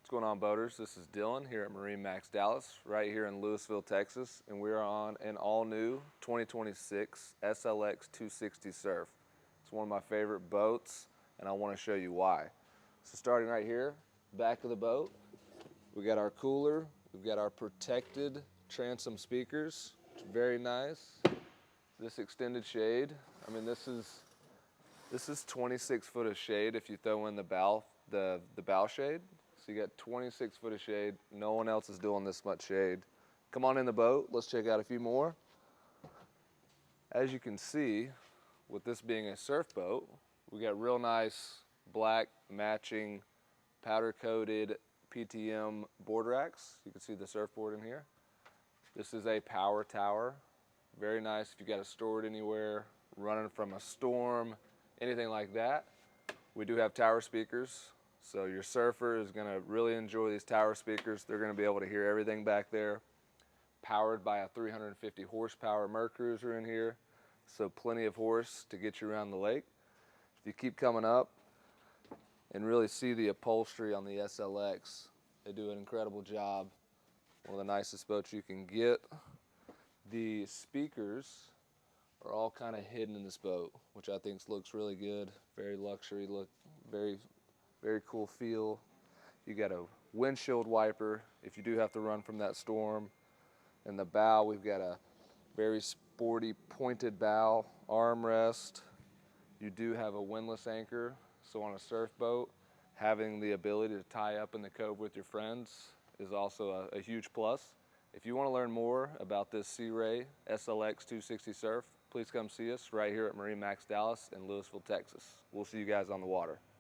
What's going on, boaters? This is Dylan here at MarineMax Dallas, right here in Lewisville, Texas, and we are on an all-new 2026 SLX 260 Surf. It's one of my favorite boats, and I want to show you why. So starting right here, back of the boat, we got our cooler, we've got our protected transom speakers, which are very nice. This extended shade, I mean this is 26 foot of shade if you throw in the bow shade. So you got 26 foot of shade. No one else is doing this much shade. Come on in the boat. Let's check out a few more. As you can see, with this being a surf boat, we got real nice black matching powder coated PTM board racks. You can see the surfboard in here. This is a power tower. Very nice if you got to store it anywhere, running from a storm, anything like that. We do have tower speakers. So your surfer is going to really enjoy these tower speakers. They're going to be able to hear everything back there. Powered by a 350 horsepower MerCruiser in here. So plenty of horse to get you around the lake. If you keep coming up and really see the upholstery on the SLX, they do an incredible job. One of the nicest boats you can get. The speakers are all kind of hidden in this boat, which I think looks really good. Very luxury look, very cool feel. You got a windshield wiper if you do have to run from that storm. In the bow, we've got a very sporty pointed bow armrest. You do have a windlass anchor, so on a surf boat, having the ability to tie up in the cove with your friends is also a huge plus. If you want to learn more about this Sea Ray SLX 260 Surf, please come see us right here at MarineMax Dallas in Lewisville, Texas. We'll see you guys on the water.